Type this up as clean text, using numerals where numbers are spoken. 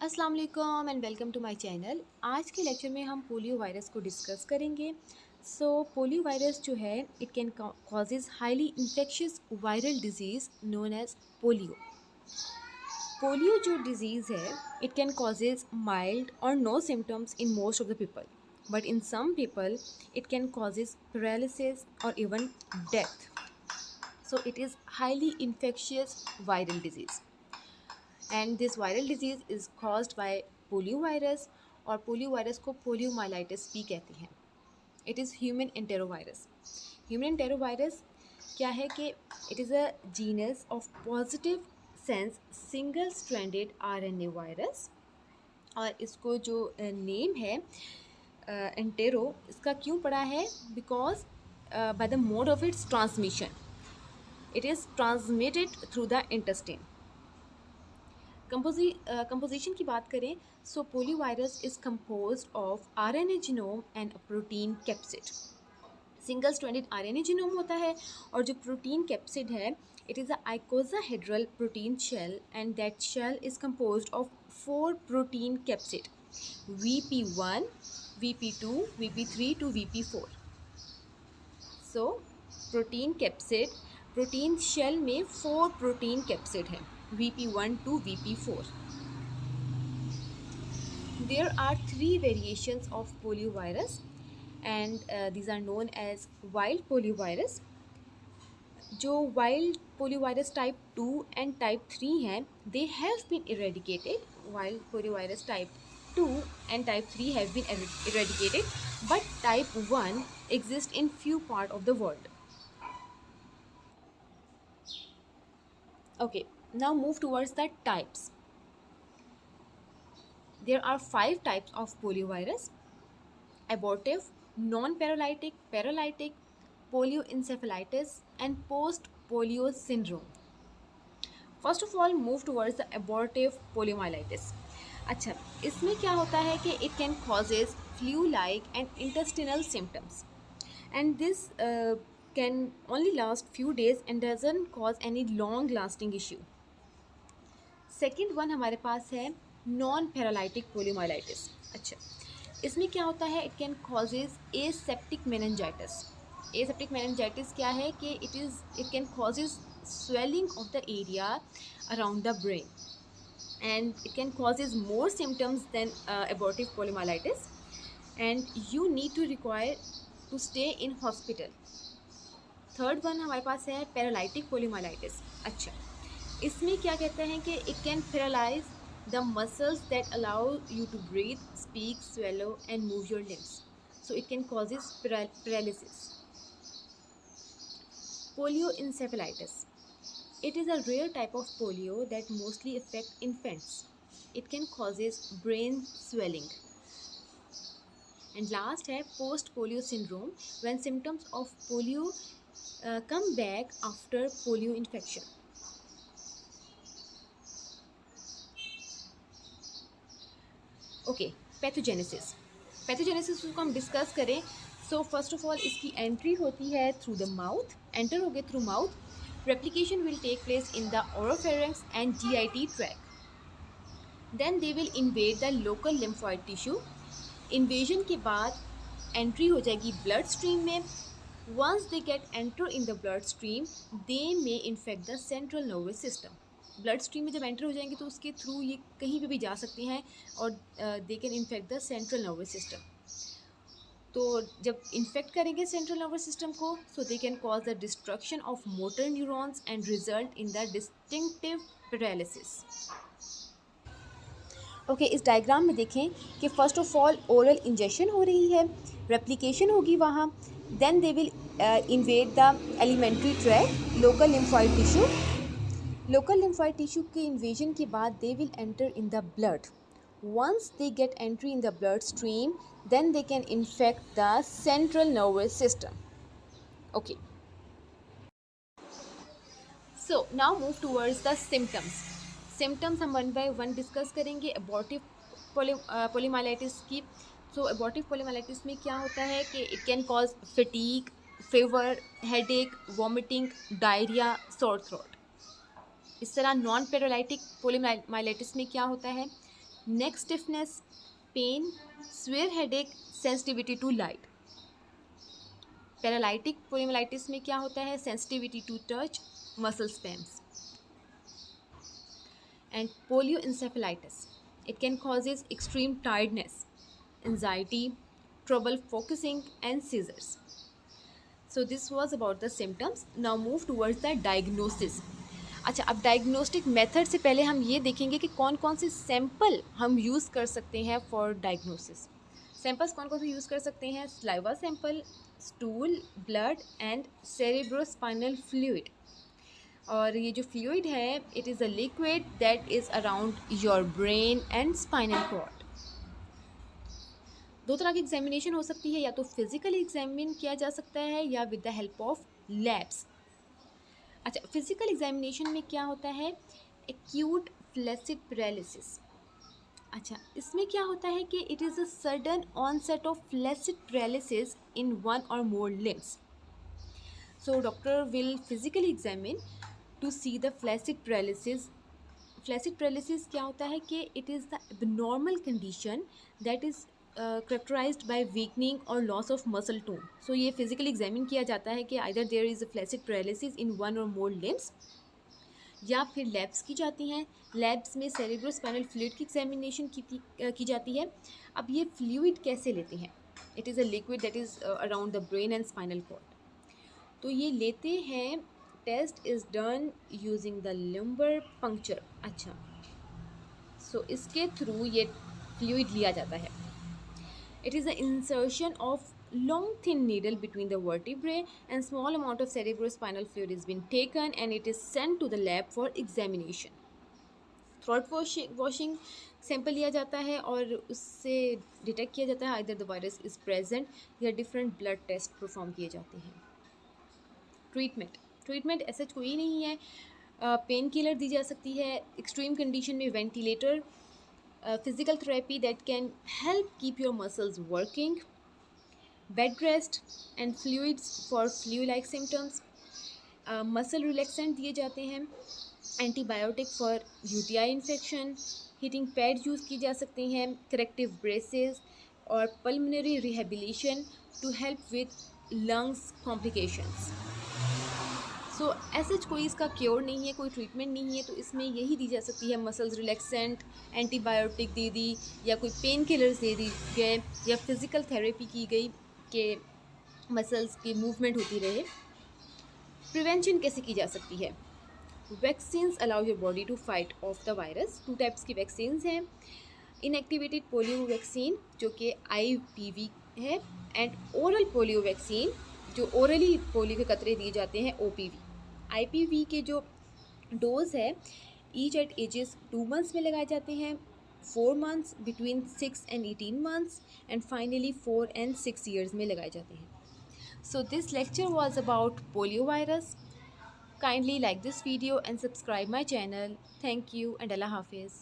अस्सलाम वालेकुम and welcome to my channel. आज के लेक्चर में हम पोलियो वायरस को डिस्कस करेंगे। पोलियो वायरस जो है it can causes highly infectious viral disease known as polio. Polio जो डिजीज़ है इट कैन कॉजेज माइल्ड और no symptoms in most of the people, but in some people it can causes paralysis और even death. So it is highly infectious viral disease and this viral disease is caused by polio virus और polio virus को poliomyelitis भी कहते हैं। It is human enterovirus. Human enterovirus क्या है कि it is a genus of positive sense single stranded RNA virus. और इसको जो नेम है एंटेरो, इसका क्यों पड़ा है? Because by the mode of its transmission it is transmitted through the intestine. Composition की बात करें, so polio virus is compose of RNA genome and a protein capsid. Single stranded RNA genome होता है और जो प्रोटीन कैप्सिड है it is a icosahedral protein shell and that shell is composed of 4 protein capsid VP1, VP2, VP3 to VP4। So protein capsid, protein shell में 4 protein capsid हैं VP1 to VP4। There are 3 variations of poliovirus and these are known as wild poliovirus। जो wild poliovirus type 2 and type 3 हैं they have been eradicated। Wild poliovirus type 2 and type 3 have been eradicated, but type 1 exists in few part of the world। Okay, now move towards the types। There are 5 types of poliovirus: abortive, non-paralytic, paralytic, polioencephalitis and post-polio syndrome। First of all move towards the abortive poliomyelitis। अच्छा, इसमें क्या होता है कि it can causes flu-like and intestinal symptoms and this can only last few days and doesn't cause any long-lasting issue। Second one हमारे पास है non paralytic poliomyelitis. अच्छा, इसमें क्या होता है? It can causes aseptic meningitis. Aseptic meningitis क्या है कि it can causes swelling of the area around the brain and it can causes more symptoms than abortive poliomyelitis and you need to require to stay in hospital। Third one हमारे पास है paralytic poliomyelitis. अच्छा, इसमें क्या कहते हैं कि it can paralyse the muscles that allow you to breathe, speak, swallow and move your limbs. So it can causes paralysis. Polioencephalitis, it is a rare type of polio that mostly affect infants। It can causes brain swelling। And last है post polio syndrome, when symptoms of polio come back after polio infection। Okay, pathogenesis को हम discuss करें। So first of all इसकी entry होती है through the mouth, enter हो गए through mouth. Replication will take place in the oropharynx and GIT tract. Then they will invade the local lymphoid tissue. Invasion के बाद entry हो जाएगी blood stream में। Once they get enter in the blood stream they may infect the central nervous system. Blood stream में जब enter हो जाएंगे तो उसके थ्रू ये कहीं पे भी जा सकती हैं और they can infect the central nervous system. तो जब इन्फेक्ट करेंगे सेंट्रल नर्वस सिस्टम को so they can cause the destruction of motor neurons and result in the distinctive paralysis. Okay, इस डायग्राम में देखें कि first of all oral injection हो रही है, रेप्लिकेशन होगी वहाँ, then they will invade the alimentary tract, local lymphoid tissue. Local lymphoid tissue के इन्वेजन के बाद they will enter in the blood. Once they get entry in the blood stream then they can infect the central nervous system. Okay, so now move towards the symptoms हम one by one discuss करेंगे। Abortive poliomyelitis की। So abortive poliomyelitis में क्या होता है कि it can cause fatigue, fever, headache, vomiting, diarrhoea, sore throat. इस तरह नॉन पैरालाइटिक पोलियोमाइलाइटिस में क्या होता है neck stiffness, pain, severe headache, sensitivity to light. Paralytic poliomyelitis में क्या होता है? Sensitivity to touch, muscle spasms. And polioencephalitis, it can causes extreme tiredness, anxiety, trouble focusing and seizures. So this was about the symptoms. Now move towards the diagnosis. अच्छा, अब diagnostic method से पहले हम ये देखेंगे कि कौन कौन से सैंपल हम यूज़ कर सकते हैं फॉर डायग्नोसिस. सैंपल्स कौन कौन से यूज़ कर सकते हैं? Saliva sample, stool, blood and cerebrospinal fluid. और ये जो फ्लूइड है, it is a liquid that is around your brain and spinal cord. दो तरह की एग्जामिनेशन हो सकती है, या तो फिजिकली एग्जामिन किया जा सकता है या with the help of labs. अच्छा, फिजिकल एग्जामिनेशन में क्या होता है? Acute flaccid paralysis. अच्छा, इसमें क्या होता है कि it is a sudden onset of flaccid paralysis in one or more limbs. So doctor will physically examine to see the flaccid paralysis. Flaccid paralysis क्या होता है कि it is the abnormal condition that is characterized by weakening or loss of muscle tone. So ये physically examine किया जाता है कि either there is a flaccid paralysis in one or more limbs, या फिर लैब्स की जाती हैं. लैब्स में सेरेब्रोस्पाइनल फ्लूइड की एग्जामिनेशन की जाती है. अब ये फ्लूइड कैसे लेते हैं? It is a liquid that is around the brain and spinal cord. तो ये लेते हैं. Test is done using the lumbar puncture. अच्छा, सो इसके थ्रू ये फ्लूइड लिया जाता है. It is the insertion of long thin needle between the vertebrae and small amount of cerebrospinal fluid is been taken and it is send to the lab for examination. Throat washing sample लिया जाता है और उससे detect किया जाता है either the virus is present, या different blood test perform किए जाते हैं. ट्रीटमेंट ऐसा कोई नहीं है. पेन किलर दी जा सकती है. एक्सट्रीम कंडीशन में ventilator, physical therapy that can help keep your muscles working, bed rest and fluids for flu like symptoms. Muscle relaxant दिए जाते हैं. Antibiotic for UTI infection. Heating pad use की जा सकते हैं. करेक्टिव ब्रेसेस और pulmonary rehabilitation to help with lungs complications. So ऐसा कोई इसका क्योर नहीं है, कोई ट्रीटमेंट नहीं है. तो इसमें यही दी जा सकती है, मसल्स रिलैक्सेंट, एंटीबायोटिक दे दी, या कोई पेन किलर्स दे दी गए, या फिज़िकल थेरेपी की गई कि मसल्स की मूवमेंट होती रहे. प्रिवेंशन कैसे की जा सकती है? Vaccines allow your body to fight off the virus. 2 types की वैक्सीन्स हैं. इनएक्टिवेटेड पोलियो वैक्सीन जो कि IPV है, एंड ओरल पोलियो वैक्सीन जो ओरली पोलियो के कतरे दिए जाते हैं, OPV. IPV के जो डोज है ईच एट एजेस 2 मंथ्स में लगाए जाते हैं, 4 months, between 6 and 18 months, and finally 4 and 6 years में लगाए जाते हैं. So this lecture was about polio virus. Kindly like this video and subscribe my channel. Thank you and Allah Hafiz.